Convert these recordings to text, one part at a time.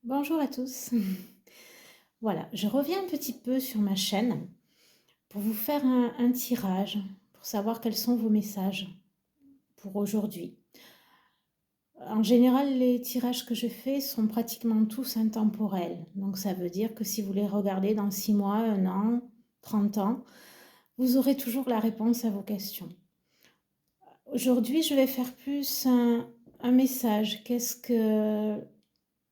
Bonjour à tous. Voilà, je reviens un petit peu sur ma chaîne pour vous faire un tirage, pour savoir quels sont vos messages pour aujourd'hui. En général, les tirages que je fais sont pratiquement tous intemporels. Donc ça veut dire que si vous les regardez dans 6 mois, 1 an, 30 ans, vous aurez toujours la réponse à vos questions. Aujourd'hui, je vais faire plus un message. Qu'est-ce que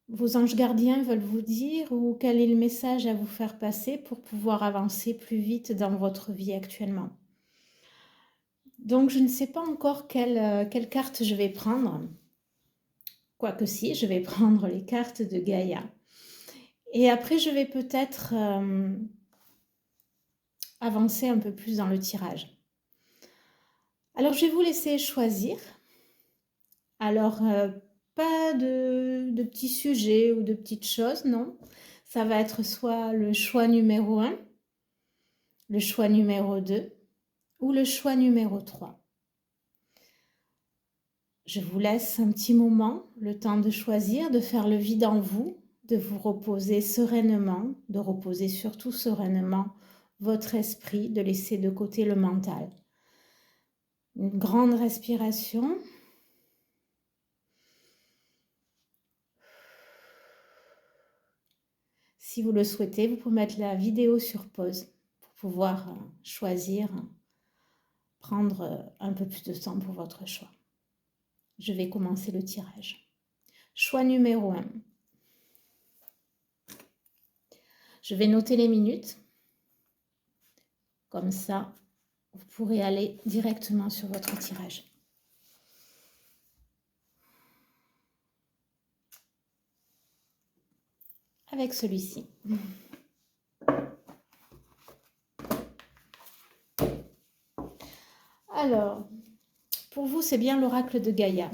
vos anges gardiens veulent vous dire ou quel est le message à vous faire passer pour pouvoir avancer plus vite dans votre vie actuellement. Donc, je ne sais pas encore quelle carte je vais prendre. Quoique si, je vais prendre les cartes de Gaïa. Et après, je vais peut-être avancer un peu plus dans le tirage. Alors, je vais vous laisser choisir. Alors, pas de petits sujets ou de petites choses, non. Ça va être soit le choix numéro 1, le choix numéro 2 ou le choix numéro 3. Je vous laisse un petit moment, le temps de choisir, de faire le vide en vous, de vous reposer sereinement, de reposer surtout sereinement votre esprit, de laisser de côté le mental. Une grande respiration. Si vous le souhaitez, vous pouvez mettre la vidéo sur pause pour pouvoir choisir, prendre un peu plus de temps pour votre choix. Je vais commencer le tirage. Choix numéro 1. Je vais noter les minutes. Comme ça, vous pourrez aller directement sur votre tirage. Avec celui-ci. Alors, pour vous, c'est bien l'oracle de Gaïa.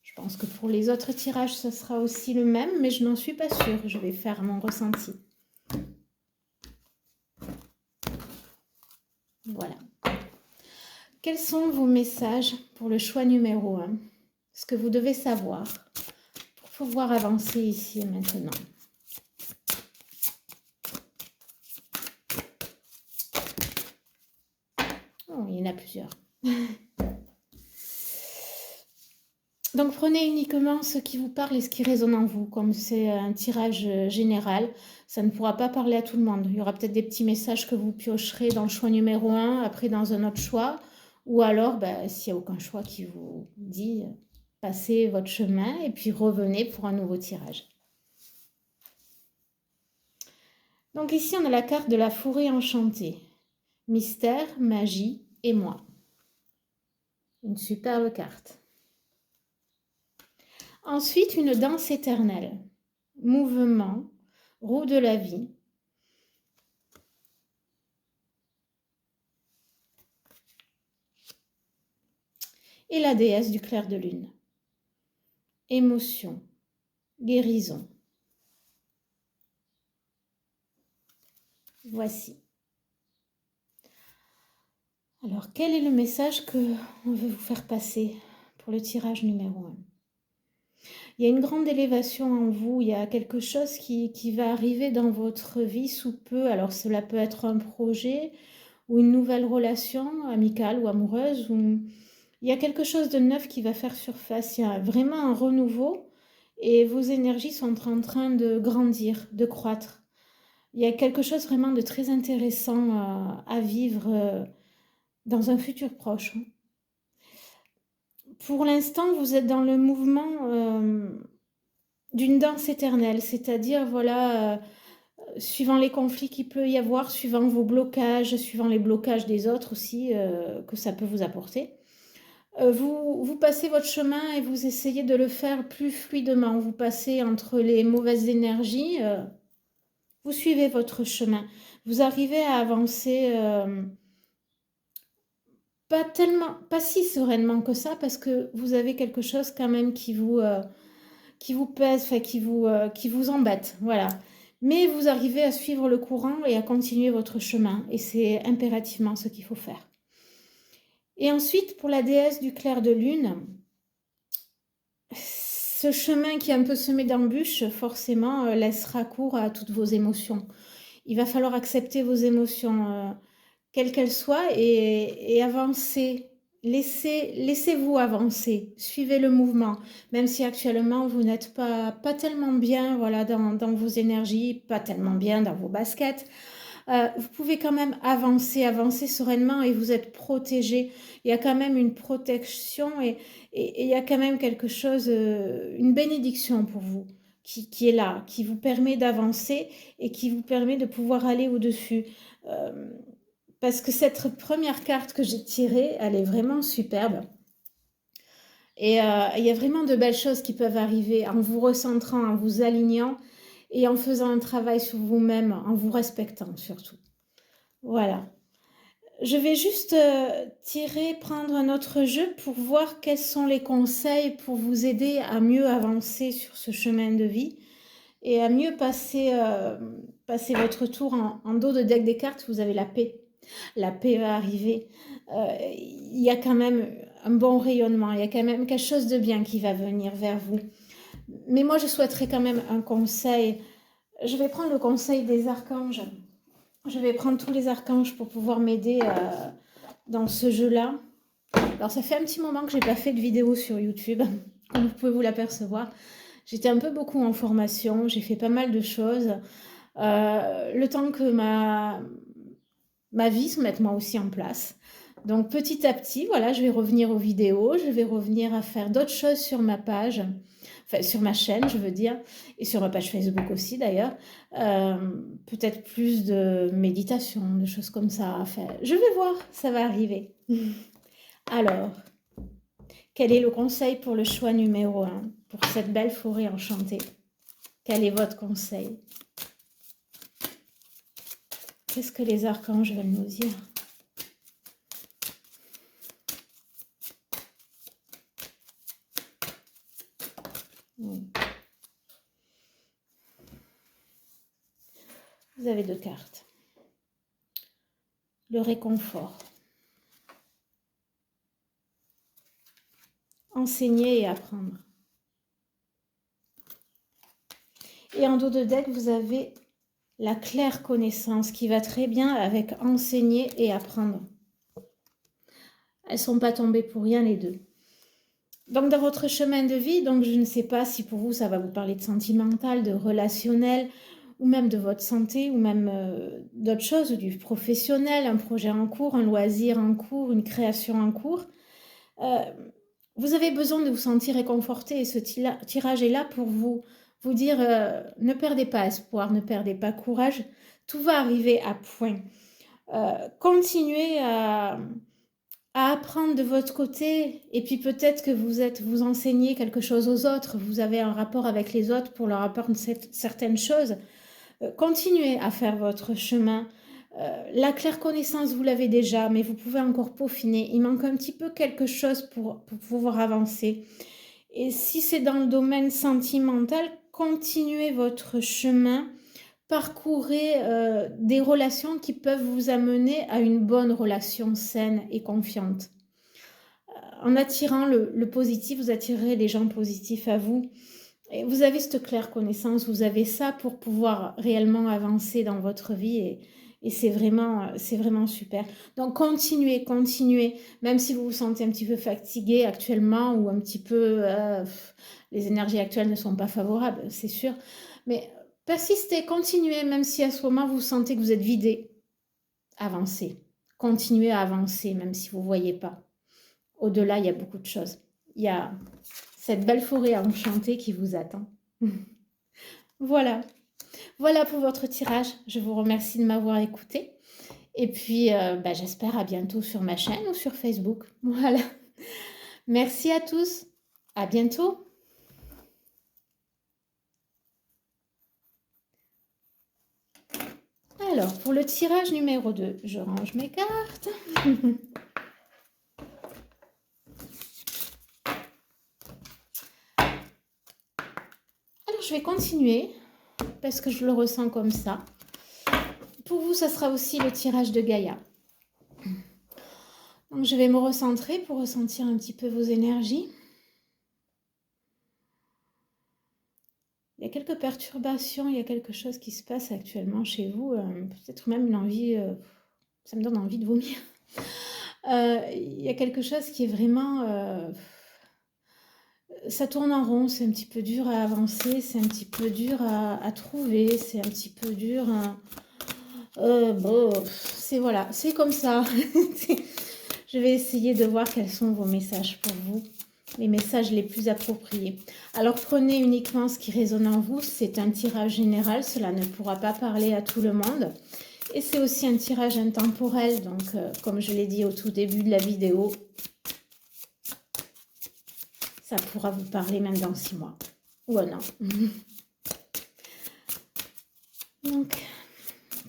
Je pense que pour les autres tirages, ce sera aussi le même, mais je n'en suis pas sûre. Je vais faire mon ressenti. Voilà. Quels sont vos messages pour le choix numéro 1? Ce que vous devez savoir pour pouvoir avancer ici et maintenant. Oh, il y en a plusieurs. Donc prenez uniquement ce qui vous parle et ce qui résonne en vous. Comme c'est un tirage général, ça ne pourra pas parler à tout le monde. Il y aura peut-être des petits messages que vous piocherez dans le choix numéro 1, après dans un autre choix. Ou alors, s'il n'y a aucun choix qui vous dit, passez votre chemin et puis revenez pour un nouveau tirage. Donc ici, on a la carte de la forêt enchantée. Mystère, magie et moi. Une superbe carte. Ensuite, une danse éternelle. Mouvement, roue de la vie. Et la déesse du clair de lune. Émotion, guérison. Voici. Alors, quel est le message que on veut vous faire passer pour le tirage numéro 1? Il y a une grande élévation en vous, il y a quelque chose qui va arriver dans votre vie sous peu. Alors, cela peut être un projet ou une nouvelle relation amicale ou amoureuse. Il y a quelque chose de neuf qui va faire surface. Il y a vraiment un renouveau et vos énergies sont en train de grandir, de croître. Il y a quelque chose vraiment de très intéressant à vivre dans un futur proche. Pour l'instant, vous êtes dans le mouvement d'une danse éternelle, c'est-à-dire, voilà, suivant les conflits qu'il peut y avoir, suivant vos blocages, suivant les blocages des autres aussi que ça peut vous apporter. Vous passez votre chemin et vous essayez de le faire plus fluidement. Vous passez entre les mauvaises énergies, vous suivez votre chemin. Vous arrivez à avancer pas si sereinement que ça, parce que vous avez quelque chose quand même qui vous pèse, enfin, qui vous embête. Voilà. Mais vous arrivez à suivre le courant et à continuer votre chemin. Et c'est impérativement ce qu'il faut faire. Et ensuite, pour la déesse du clair de lune, ce chemin qui est un peu semé d'embûches, forcément, laissera cours à toutes vos émotions. Il va falloir accepter vos émotions, quelles qu'elles soient et avancer. Laissez-vous avancer, suivez le mouvement, même si actuellement vous n'êtes pas tellement bien, voilà, dans vos énergies, pas tellement bien dans vos baskets. Vous pouvez quand même avancer sereinement et vous êtes protégé. Il y a quand même une protection et il y a quand même quelque chose, une bénédiction pour vous qui est là, qui vous permet d'avancer et qui vous permet de pouvoir aller au-dessus. Euh, Parce que cette première carte que j'ai tirée, elle est vraiment superbe. Et il y a vraiment de belles choses qui peuvent arriver en vous recentrant, en vous alignant et en faisant un travail sur vous-même, en vous respectant surtout. Voilà. Je vais juste prendre un autre jeu pour voir quels sont les conseils pour vous aider à mieux avancer sur ce chemin de vie et à mieux passer votre tour en dos de deck des cartes. Vous avez la paix. La paix va arriver. Il y a quand même un bon rayonnement, il y a quand même quelque chose de bien qui va venir vers vous. Mais moi, je souhaiterais quand même un conseil. Je vais prendre le conseil des archanges. Je vais prendre tous les archanges pour pouvoir m'aider dans ce jeu-là. Alors, ça fait un petit moment que je n'ai pas fait de vidéo sur YouTube, comme vous pouvez vous l'apercevoir. J'étais un peu beaucoup en formation, j'ai fait pas mal de choses. Le temps que ma vie se mette moi aussi en place. Donc petit à petit, voilà, je vais revenir aux vidéos, je vais revenir à faire d'autres choses sur ma page, enfin sur ma chaîne, je veux dire, et sur ma page Facebook aussi d'ailleurs. Peut-être plus de méditation, de choses comme ça à faire. Je vais voir, ça va arriver. Alors, quel est le conseil pour le choix numéro 1 pour cette belle forêt enchantée? Quel est votre conseil? Qu'est-ce que les archanges veulent nous dire? Vous avez 2 cartes. Le réconfort. Enseigner et apprendre. Et en dos de deck, vous avez la claire connaissance qui va très bien avec enseigner et apprendre. Elles ne sont pas tombées pour rien les deux. Donc dans votre chemin de vie, donc je ne sais pas si pour vous ça va vous parler de sentimental, de relationnel, ou même de votre santé, ou même d'autres choses, du professionnel, un projet en cours, un loisir en cours, une création en cours. Vous avez besoin de vous sentir réconforté et ce tirage est là pour vous dire ne perdez pas espoir, ne perdez pas courage, tout va arriver à point. Continuez à apprendre de votre côté et puis peut-être que vous enseignez quelque chose aux autres, vous avez un rapport avec les autres pour leur apprendre certaines choses. Continuez à faire votre chemin. La claire connaissance, vous l'avez déjà, mais vous pouvez encore peaufiner. Il manque un petit peu quelque chose pour pouvoir avancer. Et si c'est dans le domaine sentimental, continuez votre chemin. Parcourez des relations qui peuvent vous amener à une bonne relation saine et confiante. En attirant le positif, vous attirerez les gens positifs à vous. Et vous avez cette claire connaissance, vous avez ça pour pouvoir réellement avancer dans votre vie et c'est vraiment super. Donc continuez, même si vous vous sentez un petit peu fatigué actuellement ou un petit peu, les énergies actuelles ne sont pas favorables, c'est sûr. Mais persistez, continuez, même si à ce moment vous sentez que vous êtes vidé, avancez. Continuez à avancer, même si vous ne voyez pas. Au-delà, il y a beaucoup de choses. Il y a cette belle forêt enchantée qui vous attend. Voilà. Voilà pour votre tirage. Je vous remercie de m'avoir écouté. Et puis, j'espère à bientôt sur ma chaîne ou sur Facebook. Voilà. Merci à tous. À bientôt. Alors, pour le tirage numéro 2, je range mes cartes. Alors, je vais continuer parce que je le ressens comme ça. Pour vous, ça sera aussi le tirage de Gaïa. Donc, je vais me recentrer pour ressentir un petit peu vos énergies. quelques perturbations, il y a quelque chose qui se passe actuellement chez vous, peut-être même une envie, ça me donne envie de vomir. Il y a quelque chose qui est vraiment, ça tourne en rond, c'est un petit peu dur à avancer, c'est un petit peu dur à trouver, c'est un petit peu dur à... bon, c'est voilà, c'est comme ça. Je vais essayer de voir quels sont vos messages pour vous, les messages les plus appropriés. Alors prenez uniquement ce qui résonne en vous, c'est un tirage général, cela ne pourra pas parler à tout le monde. Et c'est aussi un tirage intemporel, donc comme je l'ai dit au tout début de la vidéo, ça pourra vous parler même dans 6 mois ou un an. Donc,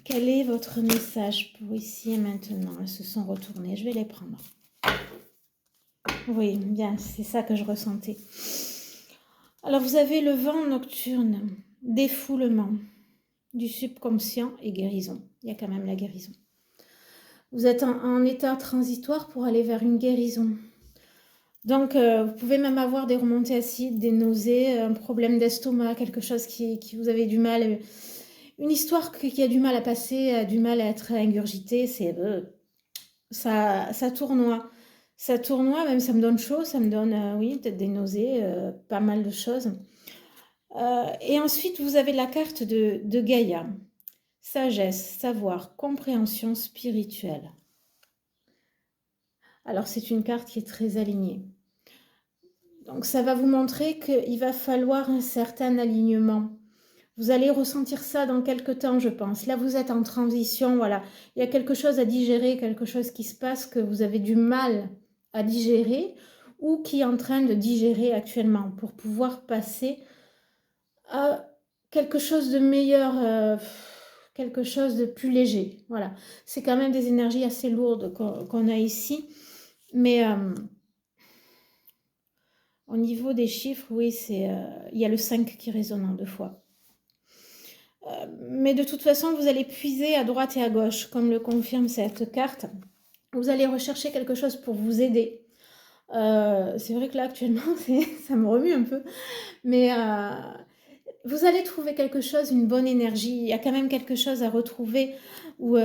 quel est votre message pour ici et maintenant? Elles se sont retournées, je vais les prendre. Oui, bien, c'est ça que je ressentais. Alors, vous avez le vent nocturne, défoulement du subconscient et guérison. Il y a quand même la guérison. Vous êtes en état transitoire pour aller vers une guérison. Donc, vous pouvez même avoir des remontées acides, des nausées, un problème d'estomac, quelque chose qui vous avez du mal, une histoire qui a du mal à passer, a du mal à être ingurgitée, c'est ça tournoie. Ça tournoie, même ça me donne chaud, ça me donne, oui, peut-être des nausées, pas mal de choses. Et ensuite, vous avez la carte de Gaïa. Sagesse, savoir, compréhension spirituelle. Alors, c'est une carte qui est très alignée. Donc, ça va vous montrer qu'il va falloir un certain alignement. Vous allez ressentir ça dans quelques temps, je pense. Là, vous êtes en transition, voilà. Il y a quelque chose à digérer, quelque chose qui se passe que vous avez du mal à digérer ou qui est en train de digérer actuellement pour pouvoir passer à quelque chose de meilleur, quelque chose de plus léger. Voilà. C'est quand même des énergies assez lourdes qu'on a ici. Mais au niveau des chiffres, oui, il y a le 5 qui résonne en 2 fois. Mais de toute façon, vous allez puiser à droite et à gauche, comme le confirme cette carte. Vous allez rechercher quelque chose pour vous aider. C'est vrai que là, actuellement, ça me remue un peu. Mais vous allez trouver quelque chose, une bonne énergie. Il y a quand même quelque chose à retrouver ou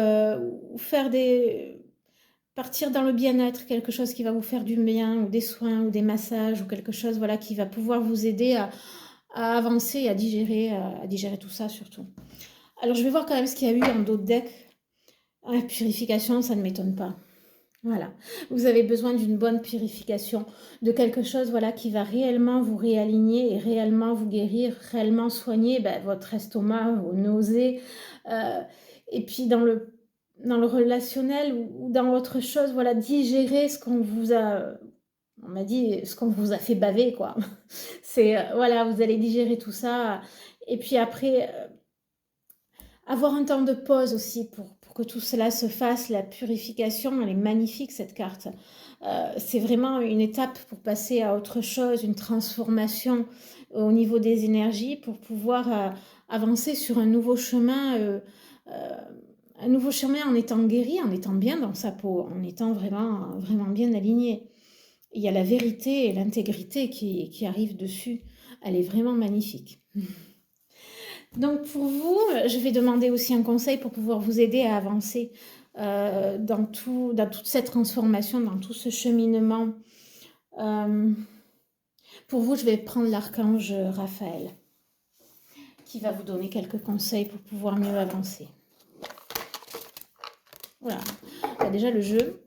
faire partir dans le bien-être, quelque chose qui va vous faire du bien, ou des soins, ou des massages, ou quelque chose voilà, qui va pouvoir vous aider à avancer et à digérer tout ça surtout. Alors, je vais voir quand même ce qu'il y a eu en d'autres decks. La purification, ça ne m'étonne pas. Voilà. Vous avez besoin d'une bonne purification, de quelque chose voilà, qui va réellement vous réaligner et réellement vous guérir, réellement soigner votre estomac, vos nausées. Et puis, dans le relationnel ou dans autre chose, voilà, digérer ce qu'on vous a... On m'a dit ce qu'on vous a fait baver, quoi. C'est, voilà, vous allez digérer tout ça. Et puis après... avoir un temps de pause aussi pour que tout cela se fasse, la purification, elle est magnifique cette carte. C'est vraiment une étape pour passer à autre chose, une transformation au niveau des énergies pour pouvoir avancer sur un nouveau chemin en étant guéri, en étant bien dans sa peau, en étant vraiment, vraiment bien aligné. Il y a la vérité et l'intégrité qui arrivent dessus. Elle est vraiment magnifique. Donc pour vous, je vais demander aussi un conseil pour pouvoir vous aider à avancer dans toute cette transformation, dans tout ce cheminement. Pour vous, je vais prendre l'archange Raphaël, qui va vous donner quelques conseils pour pouvoir mieux avancer. Voilà, il y a déjà le jeu.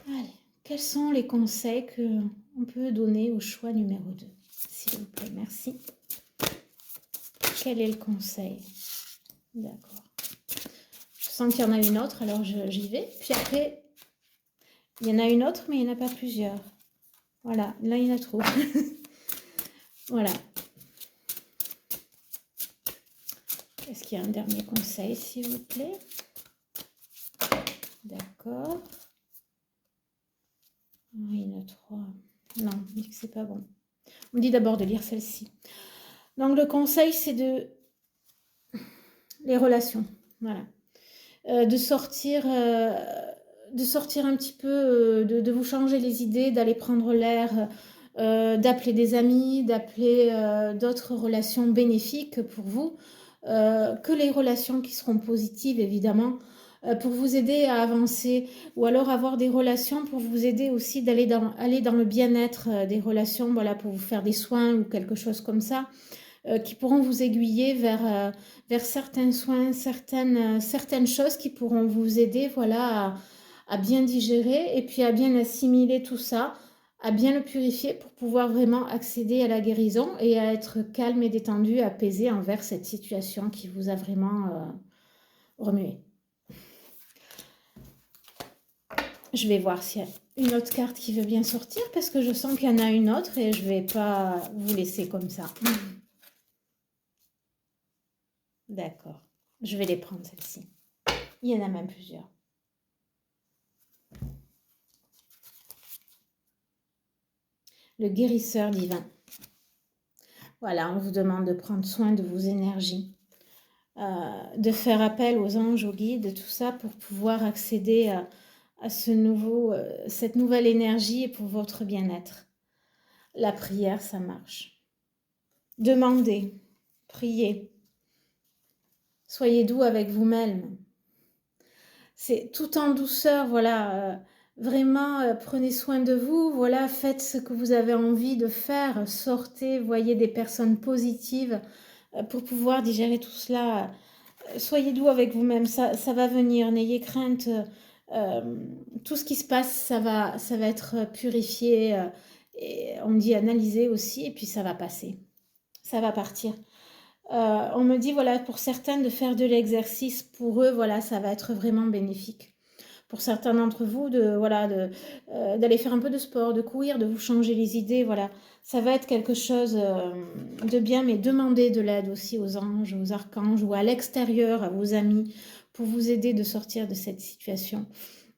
Allez, quels sont les conseils qu'on peut donner au choix numéro 2? S'il vous plaît, merci. Quel est le conseil? D'accord. Je sens qu'il y en a une autre, alors j'y vais. Puis après, il y en a une autre, mais il n'y en a pas plusieurs. Voilà, là, il y en a trop. Voilà. Est-ce qu'il y a un dernier conseil, s'il vous plaît? D'accord. Oui, il y en a 3. Non, on dit que c'est pas bon. On me dit d'abord de lire celle-ci. Donc, le conseil, c'est les relations, voilà. De sortir un petit peu, de vous changer les idées, d'aller prendre l'air, d'appeler des amis, d'appeler d'autres relations bénéfiques pour vous, que les relations qui seront positives évidemment, pour vous aider à avancer, ou alors avoir des relations pour vous aider aussi aller dans le bien-être, des relations, voilà, pour vous faire des soins ou quelque chose comme ça, qui pourront vous aiguiller vers certains soins, certaines choses qui pourront vous aider, voilà, à bien digérer et puis à bien assimiler tout ça, à bien le purifier pour pouvoir vraiment accéder à la guérison et à être calme et détendu, apaisé envers cette situation qui vous a vraiment remué. Je vais voir s'il y a une autre carte qui veut bien sortir parce que je sens qu'il y en a une autre et je ne vais pas vous laisser comme ça. D'accord. Je vais les prendre, celles-ci. Il y en a même plusieurs. Le guérisseur divin. Voilà, on vous demande de prendre soin de vos énergies, de faire appel aux anges, aux guides, tout ça pour pouvoir accéder à cette nouvelle énergie pour votre bien-être. La prière, ça marche. Demandez, priez. Soyez doux avec vous-même. C'est tout en douceur, voilà. Vraiment, prenez soin de vous, voilà, faites ce que vous avez envie de faire, sortez, voyez des personnes positives pour pouvoir digérer tout cela. Soyez doux avec vous-même, ça va venir, n'ayez crainte. Tout ce qui se passe, ça va être purifié, et on me dit analyser aussi, et puis ça va passer, ça va partir. On me dit, voilà, pour certains, de faire de l'exercice, pour eux, voilà, ça va être vraiment bénéfique. Pour certains d'entre vous, d'aller faire un peu de sport, de courir, de vous changer les idées, voilà. Ça va être quelque chose de bien, mais demandez de l'aide aussi aux anges, aux archanges ou à l'extérieur, à vos amis, pour vous aider de sortir de cette situation.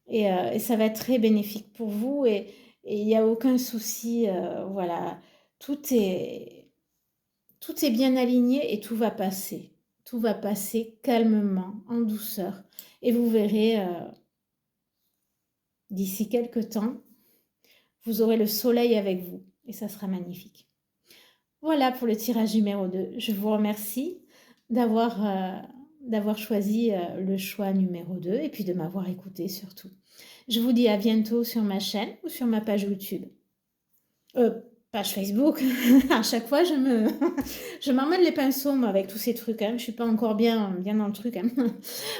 Et ça va être très bénéfique pour vous et il n'y a aucun souci, voilà. Tout est bien aligné et tout va passer. Tout va passer calmement, en douceur. Et vous verrez, d'ici quelques temps, vous aurez le soleil avec vous et ça sera magnifique. Voilà pour le tirage numéro 2. Je vous remercie d'avoir choisi le choix numéro 2 et puis de m'avoir écouté surtout. Je vous dis à bientôt sur ma chaîne ou sur ma page YouTube. Page Facebook. À chaque fois, je m'emmène les pinceaux, moi, avec tous ces trucs. Hein. Je ne suis pas encore bien dans le truc. Hein.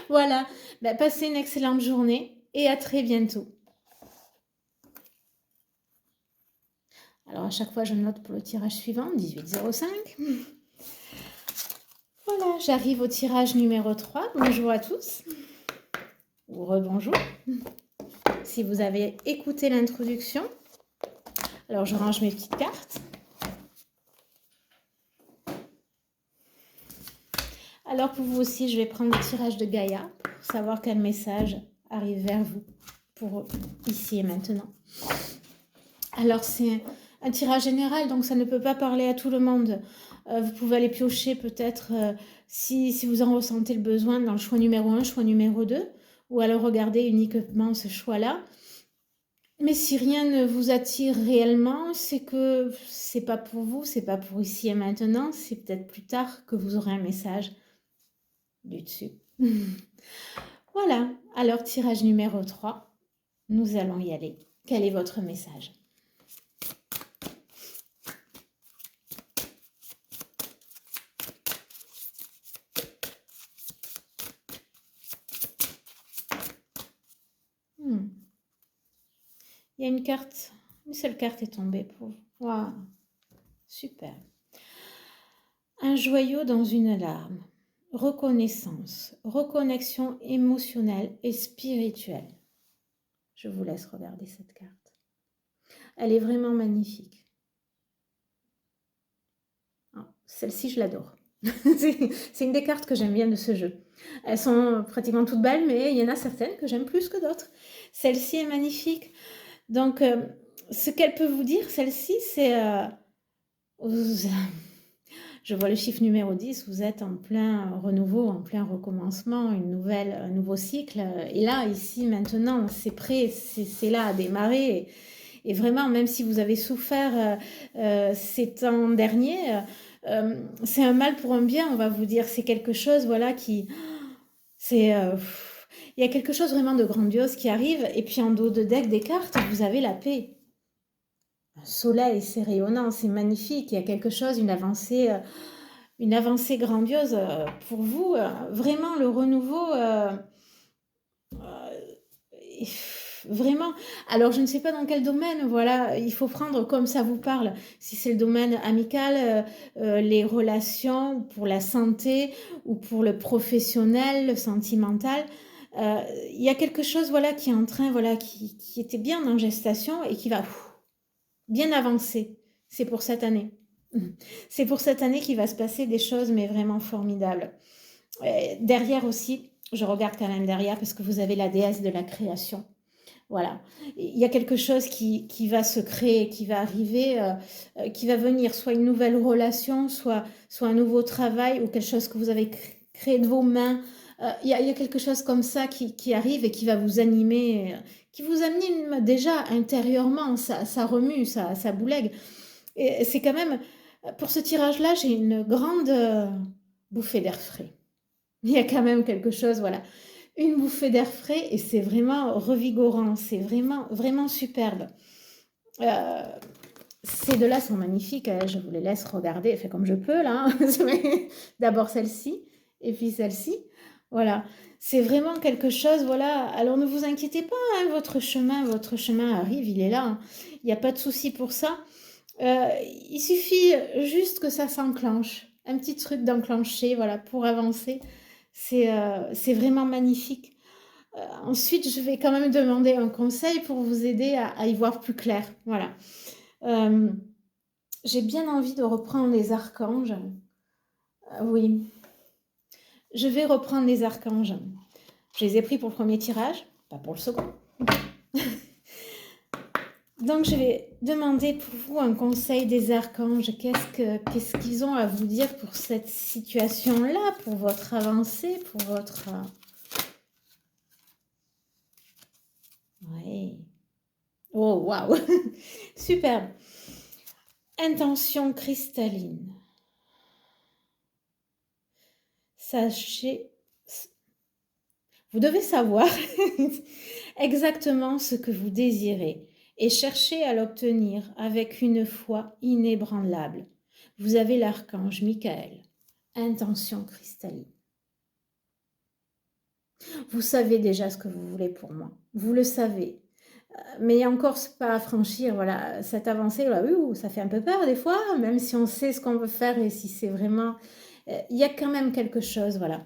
Voilà. Ben, passez une excellente journée et à très bientôt. Alors, à chaque fois, je note pour le tirage suivant, 18,05. Voilà, j'arrive au tirage numéro 3. Bonjour à tous. Ou rebonjour. Si vous avez écouté l'introduction. Alors, je range mes petites cartes. Alors, pour vous aussi, je vais prendre le tirage de Gaïa pour savoir quel message arrive vers vous pour ici et maintenant. Alors, c'est un tirage général, donc ça ne peut pas parler à tout le monde. Vous pouvez aller piocher peut-être si vous en ressentez le besoin dans le choix numéro 1, choix numéro 2, ou alors regarder uniquement ce choix-là. Mais si rien ne vous attire réellement, c'est que c'est pas pour vous, c'est pas pour ici et maintenant, c'est peut-être plus tard que vous aurez un message du dessus. Voilà, alors tirage numéro 3, nous allons y aller. Quel est votre message ? Il y a une seule carte est tombée pour vous. Waouh, super. Un joyau dans une larme. Reconnaissance, reconnexion émotionnelle et spirituelle. Je vous laisse regarder cette carte. Elle est vraiment magnifique. Oh, celle-ci, je l'adore. C'est une des cartes que j'aime bien de ce jeu. Elles sont pratiquement toutes belles, mais il y en a certaines que j'aime plus que d'autres. Celle-ci est magnifique. Donc, ce qu'elle peut vous dire, celle-ci, c'est... Je vois le chiffre numéro 10, vous êtes en plein renouveau, en plein recommencement, un nouveau cycle. Et là, ici, maintenant, c'est prêt, c'est là à démarrer. Et vraiment, même si vous avez souffert ces temps derniers, c'est un mal pour un bien, on va vous dire. C'est quelque chose, voilà, qui... C'est... il y a quelque chose vraiment de grandiose qui arrive. Et puis en dos de deck des cartes, vous avez la paix. Un soleil, c'est rayonnant, c'est magnifique. Il y a quelque chose, une avancée grandiose pour vous. Vraiment, le renouveau... vraiment. Alors, je ne sais pas dans quel domaine, voilà, il faut prendre comme ça vous parle. Si c'est le domaine amical, les relations, pour la santé ou pour le professionnel, le sentimental, il y a quelque chose, voilà, qui est en train, voilà, qui était bien en gestation et qui va bien avancer. C'est pour cette année. C'est pour cette année qu'il va se passer des choses, mais vraiment formidables. Derrière aussi, je regarde quand même derrière parce que vous avez la déesse de la création. Voilà, il y a quelque chose qui va se créer, qui va arriver, qui va venir, soit une nouvelle relation, soit un nouveau travail ou quelque chose que vous avez créé de vos mains. Il y a quelque chose comme ça qui arrive et qui va vous animer, qui vous anime déjà intérieurement, ça remue, ça boulègue. Et c'est quand même, pour ce tirage-là, j'ai une grande bouffée d'air frais. Il y a quand même quelque chose, voilà, une bouffée d'air frais et c'est vraiment revigorant, c'est vraiment, vraiment superbe. Ces deux-là sont magnifiques, hein, je vous les laisse regarder, fait comme je peux là. D'abord celle-ci et puis celle-ci. Voilà, c'est vraiment quelque chose, voilà. Alors ne vous inquiétez pas, hein, votre chemin arrive, il est là. Hein. Il n'y a pas de souci pour ça. Il suffit juste que ça s'enclenche, un petit truc d'enclencher, voilà, pour avancer. C'est vraiment magnifique. Ensuite, je vais quand même demander un conseil pour vous aider à y voir plus clair. Voilà. J'ai bien envie de reprendre les archanges. Oui, je vais reprendre les archanges. Je les ai pris pour le premier tirage, pas pour le second. Donc, je vais demander pour vous un conseil des archanges. Qu'est-ce qu'ils ont à vous dire pour cette situation-là, pour votre avancée, pour votre... Oui. Oh, waouh. Superbe. Intention cristalline. Sachez, vous devez savoir exactement ce que vous désirez et chercher à l'obtenir avec une foi inébranlable. Vous avez l'archange Michael. Intention cristalline. Vous savez déjà ce que vous voulez pour moi. Vous le savez. Mais il y a encore pas à franchir, voilà, cette avancée, là, ça fait un peu peur des fois, même si on sait ce qu'on veut faire et si c'est vraiment... Il y a quand même quelque chose, voilà.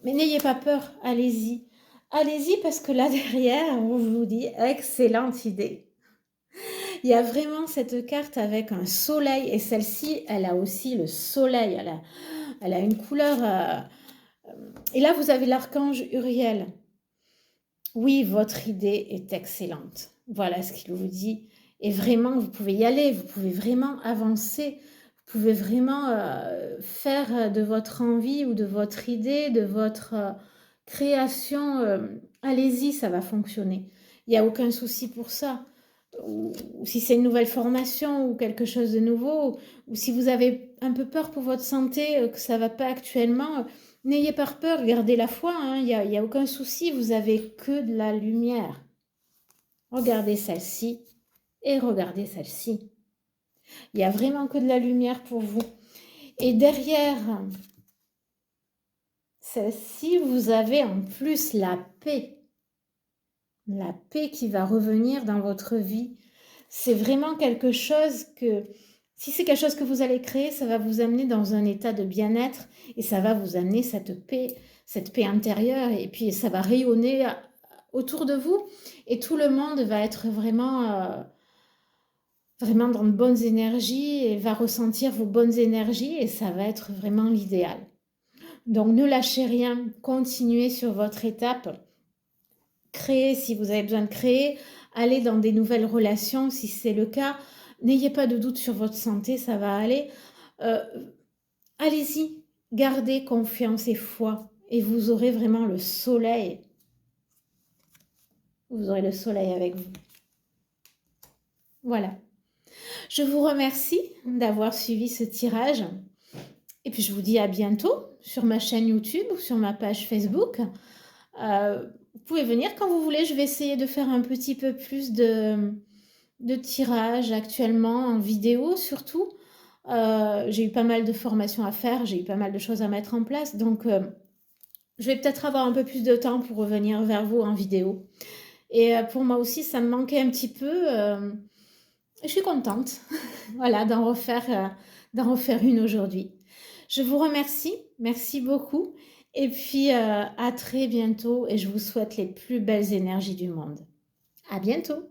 Mais n'ayez pas peur, allez-y. Allez-y parce que là derrière, on vous dit, excellente idée. Il y a vraiment cette carte avec un soleil et celle-ci, elle a aussi le soleil, elle a une couleur... Et là, vous avez l'archange Uriel. Oui, votre idée est excellente. Voilà ce qu'il vous dit. Et vraiment, vous pouvez y aller, vous pouvez vraiment avancer, vous pouvez vraiment faire de votre envie ou de votre idée, de votre création, allez-y, ça va fonctionner. Il n'y a aucun souci pour ça. Ou si c'est une nouvelle formation ou quelque chose de nouveau, ou si vous avez un peu peur pour votre santé, que ça ne va pas actuellement, n'ayez pas peur, gardez la foi, hein, il y a aucun souci, vous avez que de la lumière. Regardez celle-ci et regardez celle-ci. Il y a vraiment que de la lumière pour vous. Et derrière celle-ci, vous avez en plus la paix. La paix qui va revenir dans votre vie. C'est vraiment quelque chose que, si c'est quelque chose que vous allez créer, ça va vous amener dans un état de bien-être et ça va vous amener cette paix intérieure et puis ça va rayonner autour de vous et tout le monde va être vraiment, vraiment dans de bonnes énergies et va ressentir vos bonnes énergies et ça va être vraiment l'idéal. Donc ne lâchez rien, continuez sur votre étape. Créer si vous avez besoin de créer, aller dans des nouvelles relations si c'est le cas. N'ayez pas de doute sur votre santé, ça va aller. allez-y, gardez confiance et foi et vous aurez vraiment le soleil. Vous aurez le soleil avec vous. Voilà. Je vous remercie d'avoir suivi ce tirage. Et puis je vous dis à bientôt sur ma chaîne YouTube ou sur ma page Facebook. Vous pouvez venir quand vous voulez. Je vais essayer de faire un petit peu plus de tirages actuellement en vidéo surtout. J'ai eu pas mal de formations à faire, j'ai eu pas mal de choses à mettre en place. Donc je vais peut-être avoir un peu plus de temps pour revenir vers vous en vidéo. Et pour moi aussi, ça me manquait un petit peu. Je suis contente voilà, d'en refaire une aujourd'hui. Je vous remercie, merci beaucoup. Et puis à très bientôt et je vous souhaite les plus belles énergies du monde. À bientôt.